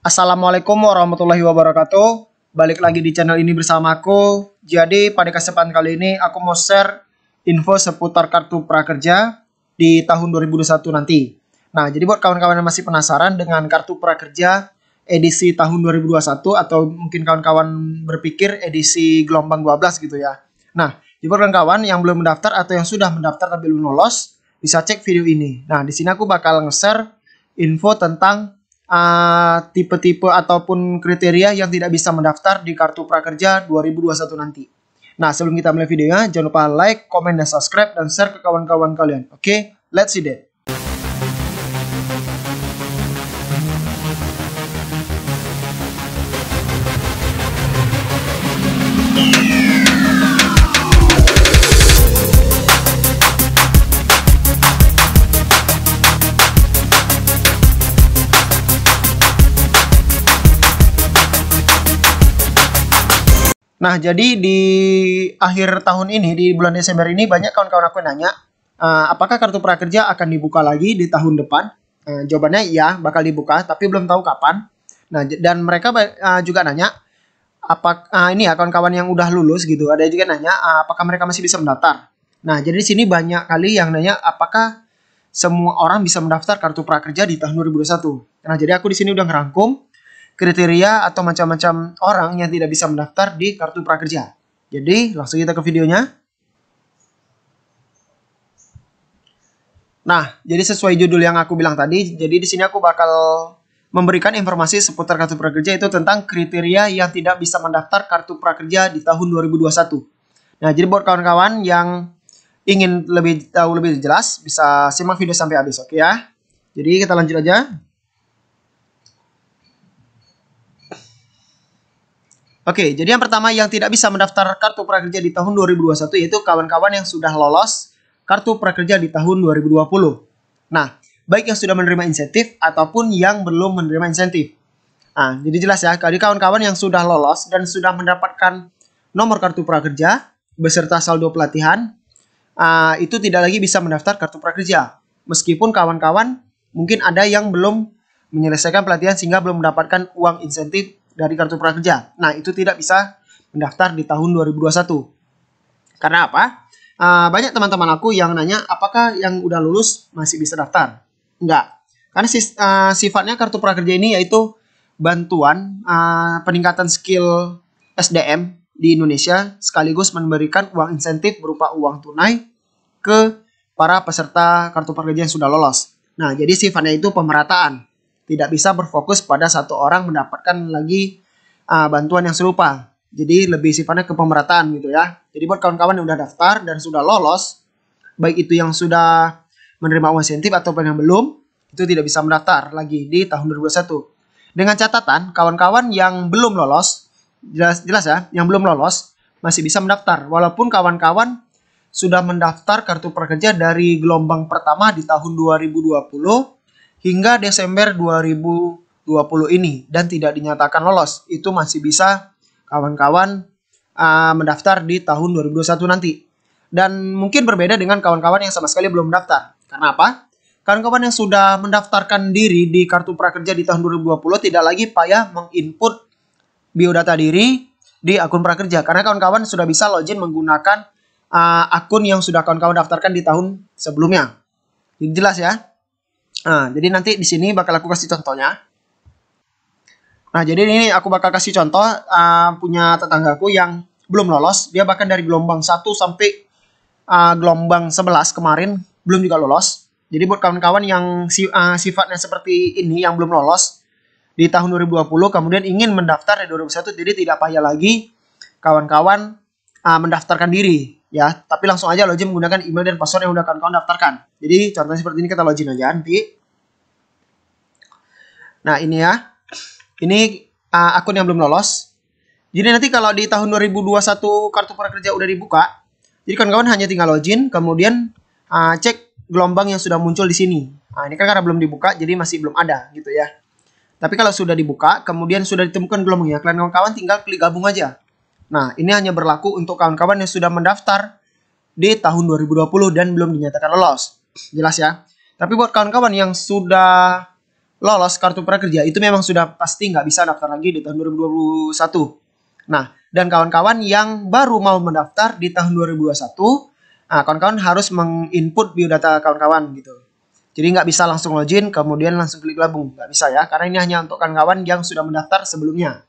Assalamualaikum warahmatullahi wabarakatuh. Balik lagi di channel ini bersamaku. Jadi pada kesempatan kali ini aku mau share info seputar kartu prakerja di tahun 2021 nanti. Nah, jadi buat kawan-kawan yang masih penasaran dengan kartu prakerja edisi tahun 2021 atau mungkin kawan-kawan berpikir edisi gelombang 12 gitu ya. Nah, jadi buat kawan-kawan yang belum mendaftar atau yang sudah mendaftar tapi belum lolos, bisa cek video ini. Nah, di sini aku bakal nge-share info tentang tipe-tipe ataupun kriteria yang tidak bisa mendaftar di kartu prakerja 2021 nanti. Nah, sebelum kita mulai videonya, jangan lupa like, komen, dan subscribe, dan share ke kawan-kawan kalian. Oke, let's see that. Nah, jadi di akhir tahun ini, di bulan Desember ini, banyak kawan-kawan aku yang nanya, apakah kartu prakerja akan dibuka lagi di tahun depan? Jawabannya ya, bakal dibuka, tapi belum tahu kapan. Nah, dan mereka juga nanya, ini ya kawan-kawan yang udah lulus gitu, ada juga nanya, apakah mereka masih bisa mendaftar? Nah, jadi di sini banyak kali yang nanya, apakah semua orang bisa mendaftar kartu prakerja di tahun 2021? Nah, jadi aku di sini udah ngerangkum kriteria atau macam-macam orang yang tidak bisa mendaftar di kartu prakerja. Jadi langsung kita ke videonya. Nah, jadi sesuai judul yang aku bilang tadi, jadi di sini aku bakal memberikan informasi seputar kartu prakerja itu tentang kriteria yang tidak bisa mendaftar kartu prakerja di tahun 2021. Nah, jadi buat kawan-kawan yang ingin lebih tahu lebih jelas, bisa simak video sampai habis, oke ya? Jadi kita lanjut aja. Oke, jadi yang pertama yang tidak bisa mendaftar kartu prakerja di tahun 2021 yaitu kawan-kawan yang sudah lolos kartu prakerja di tahun 2020. Nah, baik yang sudah menerima insentif ataupun yang belum menerima insentif. Nah, jadi jelas ya, jadi kawan-kawan yang sudah lolos dan sudah mendapatkan nomor kartu prakerja beserta saldo pelatihan, itu tidak lagi bisa mendaftar kartu prakerja. Meskipun kawan-kawan mungkin ada yang belum menyelesaikan pelatihan sehingga belum mendapatkan uang insentif dari kartu prakerja. Nah, itu tidak bisa mendaftar di tahun 2021. Karena apa? Banyak teman-teman aku yang nanya, apakah yang udah lulus masih bisa daftar? Enggak. Karena sifatnya kartu prakerja ini yaitu bantuan peningkatan skill SDM di Indonesia sekaligus memberikan uang insentif berupa uang tunai ke para peserta kartu prakerja yang sudah lolos. Nah, jadi sifatnya itu pemerataan. Tidak bisa berfokus pada satu orang mendapatkan lagi bantuan yang serupa. Jadi lebih sifatnya ke pemerataan gitu ya. Jadi buat kawan-kawan yang udah daftar dan sudah lolos, baik itu yang sudah menerima uang insentif ataupun yang belum, itu tidak bisa mendaftar lagi di tahun 2021. Dengan catatan, kawan-kawan yang belum lolos, jelas ya, yang belum lolos masih bisa mendaftar. Walaupun kawan-kawan sudah mendaftar kartu prakerja dari gelombang pertama di tahun 2020, hingga Desember 2020 ini dan tidak dinyatakan lolos, itu masih bisa kawan-kawan mendaftar di tahun 2021 nanti. Dan mungkin berbeda dengan kawan-kawan yang sama sekali belum mendaftar. Karena apa? Kawan-kawan yang sudah mendaftarkan diri di kartu prakerja di tahun 2020 tidak lagi payah menginput biodata diri di akun prakerja. Karena kawan-kawan sudah bisa login menggunakan akun yang sudah kawan-kawan daftarkan di tahun sebelumnya. Jadi jelas ya? Nah, jadi nanti di sini bakal aku kasih contohnya. Nah, jadi ini aku bakal kasih contoh punya tetanggaku yang belum lolos. Dia bahkan dari gelombang 1 sampai gelombang 11 kemarin belum juga lolos. Jadi buat kawan-kawan yang sifatnya seperti ini yang belum lolos di tahun 2020 kemudian ingin mendaftar di 2021, jadi tidak payah lagi kawan-kawan mendaftarkan diri. Ya, tapi langsung aja login menggunakan email dan password yang udah kawan-kawan daftarkan. Jadi contohnya seperti ini, kita login aja nanti. Nah, ini ya. Ini akun yang belum lolos. Jadi nanti kalau di tahun 2021 kartu prakerja udah dibuka, jadi kawan-kawan hanya tinggal login, kemudian cek gelombang yang sudah muncul di sini. Nah, ini kan karena belum dibuka, jadi masih belum ada gitu ya. Tapi kalau sudah dibuka, kemudian sudah ditemukan gelombangnya, kawan-kawan tinggal klik gabung aja. Nah, ini hanya berlaku untuk kawan-kawan yang sudah mendaftar di tahun 2020 dan belum dinyatakan lolos. Jelas ya? Tapi buat kawan-kawan yang sudah lolos kartu prakerja itu memang sudah pasti nggak bisa daftar lagi di tahun 2021. Nah, dan kawan-kawan yang baru mau mendaftar di tahun 2021, nah, kawan-kawan harus menginput biodata kawan-kawan gitu. Jadi nggak bisa langsung login kemudian langsung klik gabung, nggak bisa ya, karena ini hanya untuk kawan-kawan yang sudah mendaftar sebelumnya.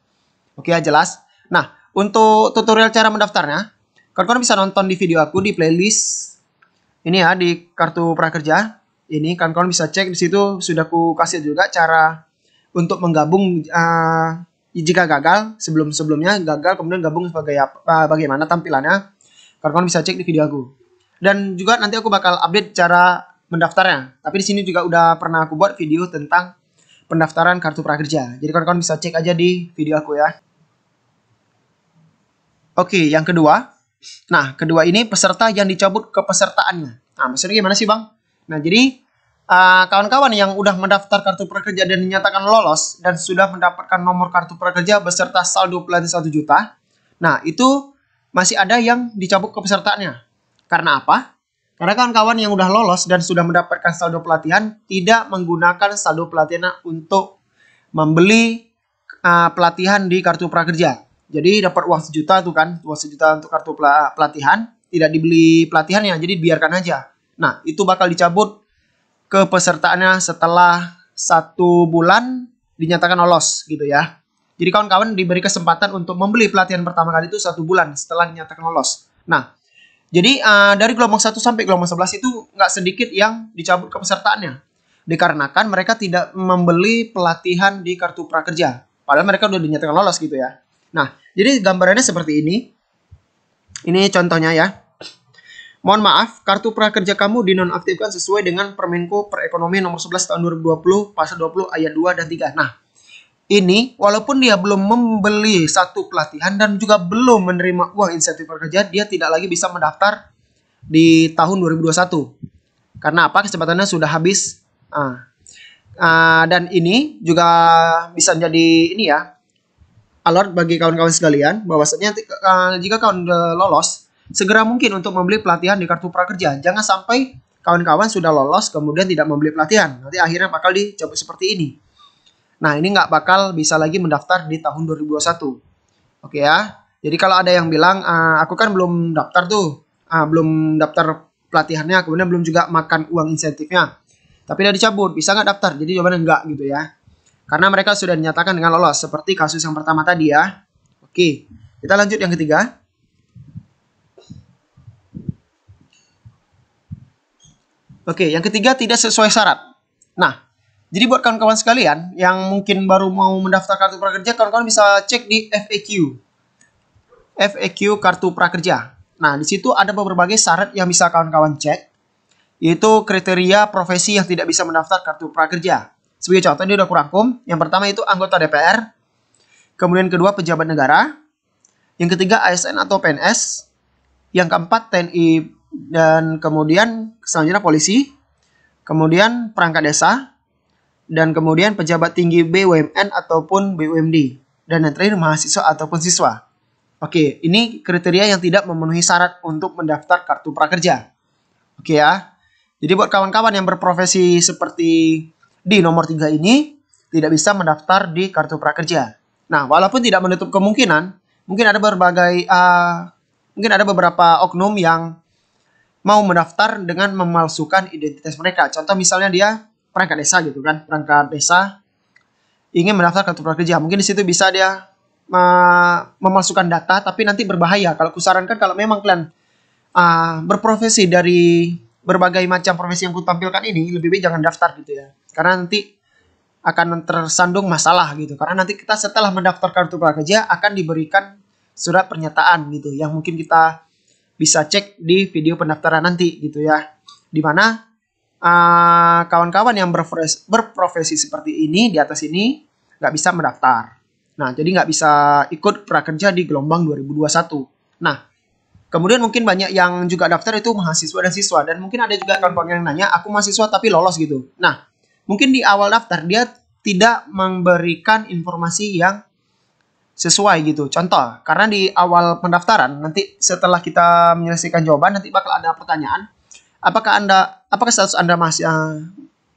Oke ya, jelas. Nah, untuk tutorial cara mendaftarnya, kawan-kawan bisa nonton di video aku di playlist ini ya, di kartu prakerja. Ini kawan-kawan bisa cek di situ, sudah aku kasih juga cara untuk menggabung jika gagal, sebelumnya gagal kemudian gabung sebagai bagaimana tampilannya. Kawan-kawan bisa cek di video aku. Dan juga nanti aku bakal update cara mendaftarnya. Tapi di sini juga udah pernah aku buat video tentang pendaftaran kartu prakerja. Jadi kawan-kawan bisa cek aja di video aku ya. Oke, yang kedua. Nah, kedua ini peserta yang dicabut kepesertaannya. Nah, maksudnya gimana sih, Bang? Nah, jadi kawan-kawan yang udah mendaftar kartu prakerja dan dinyatakan lolos dan sudah mendapatkan nomor kartu prakerja beserta saldo pelatihan 1 juta. Nah, itu masih ada yang dicabut kepesertaannya. Karena apa? Karena kawan-kawan yang udah lolos dan sudah mendapatkan saldo pelatihan tidak menggunakan saldo pelatihan untuk membeli pelatihan di kartu prakerja. Jadi dapat uang 1 juta tuh kan, uang 1 juta untuk kartu pelatihan, tidak dibeli pelatihannya, jadi biarkan aja. Nah, itu bakal dicabut kepesertaannya setelah 1 bulan dinyatakan lolos gitu ya. Jadi kawan-kawan diberi kesempatan untuk membeli pelatihan pertama kali itu 1 bulan setelah dinyatakan lolos. Nah, jadi dari gelombang 1 sampai gelombang 11 itu nggak sedikit yang dicabut kepesertaannya. Dikarenakan mereka tidak membeli pelatihan di kartu prakerja. Padahal mereka udah dinyatakan lolos gitu ya. Nah, jadi gambarannya seperti ini. Ini contohnya ya. Mohon maaf, kartu prakerja kamu dinonaktifkan sesuai dengan Permenko Perekonomian nomor 11 tahun 2020 pasal 20 ayat 2 dan 3. Nah, ini walaupun dia belum membeli satu pelatihan dan juga belum menerima uang insentif prakerja, dia tidak lagi bisa mendaftar di tahun 2021. Karena apa? Kesempatannya sudah habis. Dan ini juga bisa jadi ini ya, alert bagi kawan-kawan sekalian bahwasanya jika kawan lolos, segera mungkin untuk membeli pelatihan di kartu prakerja. Jangan sampai kawan-kawan sudah lolos kemudian tidak membeli pelatihan. Nanti akhirnya bakal dicabut seperti ini. Nah, ini nggak bakal bisa lagi mendaftar di tahun 2021. Oke ya. Jadi kalau ada yang bilang, aku kan belum daftar tuh, belum daftar pelatihannya, kemudian belum juga makan uang insentifnya. Tapi udah dicabut, bisa nggak daftar? Jadi jawabannya enggak gitu ya. Karena mereka sudah dinyatakan dengan lolos, seperti kasus yang pertama tadi ya. Oke, kita lanjut yang ketiga. Oke, yang ketiga tidak sesuai syarat. Nah, jadi buat kawan-kawan sekalian yang mungkin baru mau mendaftar kartu prakerja, kawan-kawan bisa cek di FAQ. FAQ kartu prakerja. Nah, di situ ada berbagai syarat yang bisa kawan-kawan cek, yaitu kriteria profesi yang tidak bisa mendaftar kartu prakerja. Sebagai contoh, ini udah kurangkum. Yang pertama itu anggota DPR. Kemudian kedua pejabat negara. Yang ketiga ASN atau PNS. Yang keempat TNI. Dan kemudian selanjutnya polisi. Kemudian perangkat desa. Dan kemudian pejabat tinggi BUMN ataupun BUMD. Dan yang terakhir mahasiswa ataupun siswa. Oke, ini kriteria yang tidak memenuhi syarat untuk mendaftar kartu prakerja. Oke ya. Jadi buat kawan-kawan yang berprofesi seperti di nomor 3 ini tidak bisa mendaftar di kartu prakerja. Nah, walaupun tidak menutup kemungkinan, mungkin ada beberapa oknum yang mau mendaftar dengan memalsukan identitas mereka. Contoh misalnya dia perangkat desa gitu kan, perangkat desa ingin mendaftar kartu prakerja. Mungkin di situ bisa dia memalsukan data, tapi nanti berbahaya. Kalau kusarankan kalau memang kalian berprofesi dari berbagai macam profesi yang kutampilkan ini, lebih baik jangan daftar gitu ya. Karena nanti akan tersandung masalah gitu. Karena nanti kita setelah mendaftar kartu prakerja akan diberikan surat pernyataan gitu, yang mungkin kita bisa cek di video pendaftaran nanti gitu ya. Dimana kawan-kawan yang berprofesi seperti ini di atas ini nggak bisa mendaftar. Nah, jadi nggak bisa ikut prakerja di gelombang 2021. Nah, kemudian mungkin banyak yang juga daftar itu mahasiswa dan siswa. Dan mungkin ada juga kawan-kawan yang nanya, aku mahasiswa tapi lolos gitu. Nah, mungkin di awal daftar dia tidak memberikan informasi yang sesuai gitu. Contoh, karena di awal pendaftaran, nanti setelah kita menyelesaikan jawaban, nanti bakal ada pertanyaan. Apakah status Anda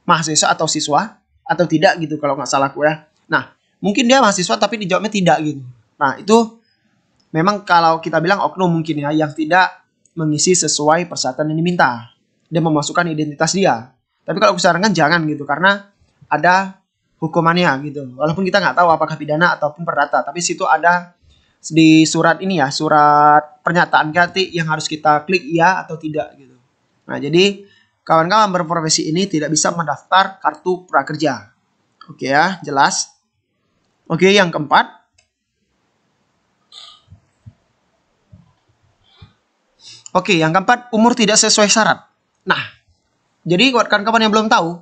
mahasiswa atau siswa? atau tidak gitu kalau nggak salah aku ya. Nah, mungkin dia mahasiswa tapi dijawabnya tidak gitu. Nah, itu memang kalau kita bilang oknum mungkin ya, yang tidak mengisi sesuai persyaratan yang diminta dan memasukkan identitas dia. Tapi kalau aku sarankan jangan gitu, karena ada hukumannya gitu. Walaupun kita nggak tahu apakah pidana ataupun perdata, tapi situ ada di surat ini ya, surat pernyataan ganti yang harus kita klik iya atau tidak gitu. Nah, jadi kawan-kawan berprofesi ini tidak bisa mendaftar kartu prakerja. Oke ya, jelas. Oke, yang keempat. Oke, yang keempat, umur tidak sesuai syarat. Nah, jadi buat kawan-kawan yang belum tahu,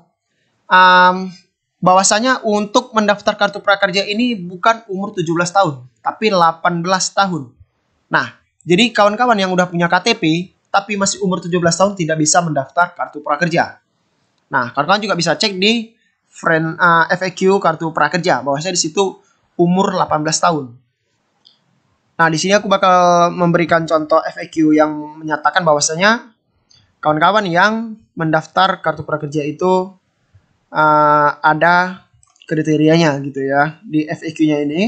bahwasanya untuk mendaftar kartu prakerja ini bukan umur 17 tahun, tapi 18 tahun. Nah, jadi kawan-kawan yang udah punya KTP, tapi masih umur 17 tahun tidak bisa mendaftar kartu prakerja. Nah, kawan-kawan juga bisa cek di FAQ kartu prakerja, bahwasanya di situ umur 18 tahun. Nah, di sini aku bakal memberikan contoh FAQ yang menyatakan bahwasanya kawan-kawan yang mendaftar kartu prakerja itu ada kriterianya gitu ya di FAQ-nya ini.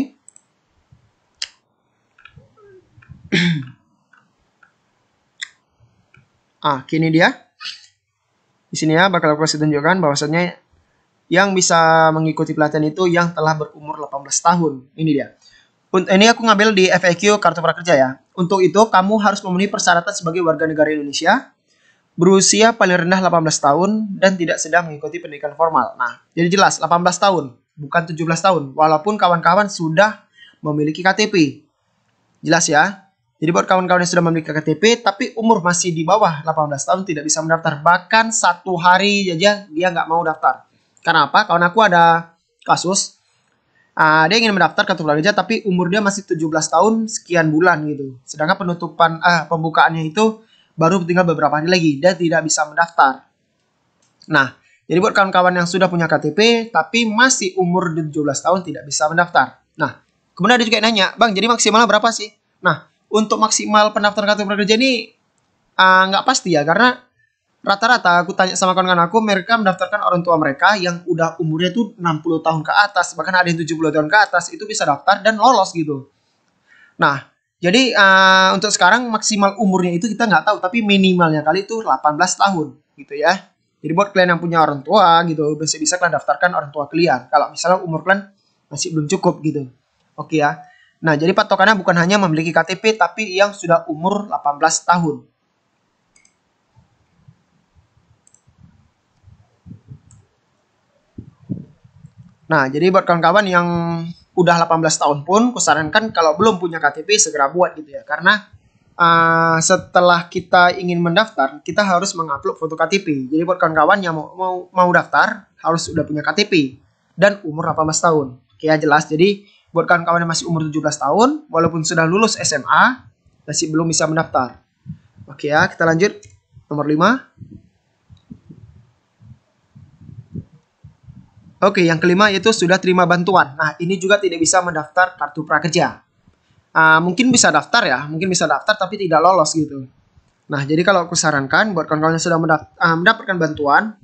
Kini dia. Di sini ya bakal aku tunjukkan bahwasanya yang bisa mengikuti pelatihan itu yang telah berumur 18 tahun. Ini dia. Ini aku ngambil di FAQ kartu prakerja ya. Untuk itu kamu harus memenuhi persyaratan sebagai warga negara Indonesia, berusia paling rendah 18 tahun dan tidak sedang mengikuti pendidikan formal. Nah, jadi jelas 18 tahun, bukan 17 tahun. Walaupun kawan-kawan sudah memiliki KTP. Jelas ya. Jadi buat kawan-kawan yang sudah memiliki KTP tapi umur masih di bawah 18 tahun tidak bisa mendaftar. Bahkan 1 hari aja dia nggak mau daftar. Karena apa? Kawan aku ada kasus, dia ingin mendaftar kartu prakerja tapi umur dia masih 17 tahun sekian bulan gitu. Sedangkan pembukaannya itu baru tinggal beberapa hari lagi dan tidak bisa mendaftar. Nah, jadi buat kawan-kawan yang sudah punya KTP tapi masih umur 17 tahun tidak bisa mendaftar. Nah, kemudian ada juga yang nanya, Bang, jadi maksimalnya berapa sih? Nah, untuk maksimal pendaftaran kartu prakerja ini nggak pasti ya, karena rata-rata aku tanya sama kawan-kawan aku, mereka mendaftarkan orang tua mereka yang udah umurnya tuh 60 tahun ke atas, bahkan ada yang 70 tahun ke atas, itu bisa daftar dan lolos gitu. Nah, jadi untuk sekarang maksimal umurnya itu kita nggak tahu, tapi minimalnya kali itu 18 tahun gitu ya. Jadi buat kalian yang punya orang tua gitu, bisa kalian daftarkan orang tua kalian. Kalau misalnya umur kalian masih belum cukup gitu. Oke ya. Nah, jadi patokannya bukan hanya memiliki KTP, tapi yang sudah umur 18 tahun. Nah, jadi buat kawan-kawan yang udah 18 tahun pun, kusarankan kalau belum punya KTP segera buat gitu ya. Karena setelah kita ingin mendaftar, kita harus mengupload foto KTP. Jadi buat kawan-kawan yang mau daftar, harus sudah punya KTP dan umur 18 tahun. Oke ya, jelas. Jadi buat kawan-kawan yang masih umur 17 tahun, walaupun sudah lulus SMA, masih belum bisa mendaftar. Oke ya, kita lanjut. Nomor 5. Oke, yang kelima yaitu sudah terima bantuan. Nah, ini juga tidak bisa mendaftar kartu prakerja. Mungkin bisa daftar ya, mungkin bisa daftar tapi tidak lolos gitu. Nah, jadi kalau aku sarankan buat kawan-kawan yang sudah mendapatkan bantuan,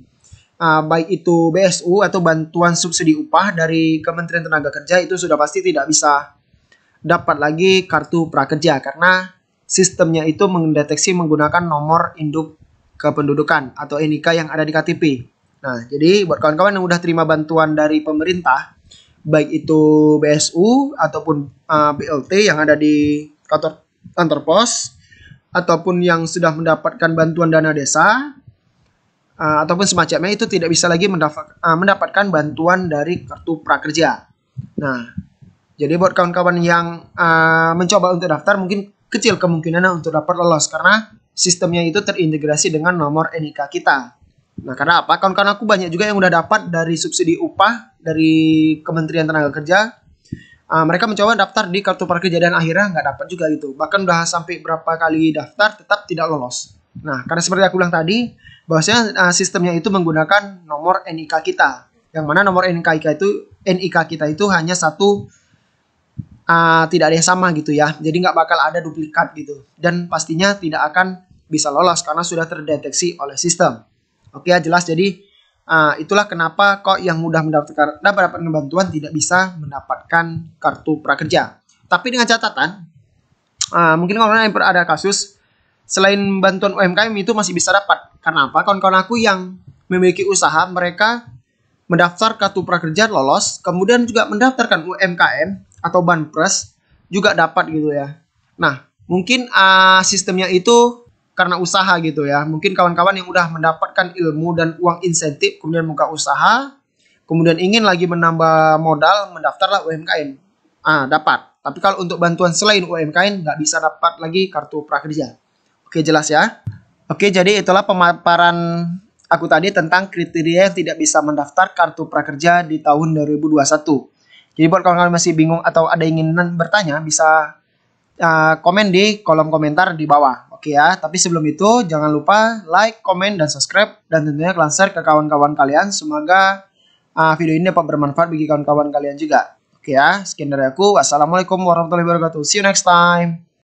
baik itu BSU atau bantuan subsidi upah dari Kementerian Tenaga Kerja, itu sudah pasti tidak bisa dapat lagi kartu prakerja karena sistemnya itu mendeteksi menggunakan nomor induk kependudukan atau NIK yang ada di KTP. Nah, jadi buat kawan-kawan yang udah terima bantuan dari pemerintah, baik itu BSU ataupun BLT yang ada di kantor pos, ataupun yang sudah mendapatkan bantuan dana desa, ataupun semacamnya, itu tidak bisa lagi mendapatkan bantuan dari kartu prakerja. Nah, jadi buat kawan-kawan yang mencoba untuk daftar, mungkin kecil kemungkinannya untuk dapat lolos karena sistemnya itu terintegrasi dengan nomor NIK kita. Nah, karena apa? Kawan-kawan aku banyak juga yang udah dapat dari subsidi upah dari Kementerian Tenaga Kerja. Mereka mencoba daftar di kartu prakerja dan akhirnya nggak dapat juga gitu. Bahkan udah sampai berapa kali daftar tetap tidak lolos. Nah, karena seperti aku bilang tadi, bahwasanya sistemnya itu menggunakan nomor NIK kita. Yang mana nomor NIK kita itu hanya satu, tidak ada yang sama gitu ya. Jadi nggak bakal ada duplikat gitu. Dan pastinya tidak akan bisa lolos karena sudah terdeteksi oleh sistem. Oke ya, jelas. Jadi Itulah kenapa kok yang mudah mendapatkan bantuan tidak bisa mendapatkan kartu prakerja. Tapi dengan catatan, mungkin kawan-kawan ada kasus selain bantuan UMKM itu masih bisa dapat. Karena apa? Kawan-kawan aku yang memiliki usaha, mereka mendaftar kartu prakerja lolos, kemudian juga mendaftarkan UMKM atau Banpres juga dapat gitu ya. Nah, mungkin sistemnya itu karena usaha gitu ya. Mungkin kawan-kawan yang udah mendapatkan ilmu dan uang insentif, kemudian buka usaha, kemudian ingin lagi menambah modal, mendaftarlah UMKM. Dapat. Tapi kalau untuk bantuan selain UMKM, nggak bisa dapat lagi kartu prakerja. Oke, jelas ya? Oke, jadi itulah pemaparan aku tadi tentang kriteria yang tidak bisa mendaftar kartu prakerja di tahun 2021. Jadi buat kawan-kawan masih bingung atau ada ingin bertanya, bisa komen di kolom komentar di bawah. Oke ya, tapi sebelum itu jangan lupa like, komen, dan subscribe. Dan tentunya share ke kawan-kawan kalian. Semoga video ini dapat bermanfaat bagi kawan-kawan kalian juga. Oke ya, sekian dari aku. Wassalamualaikum warahmatullahi wabarakatuh. See you next time.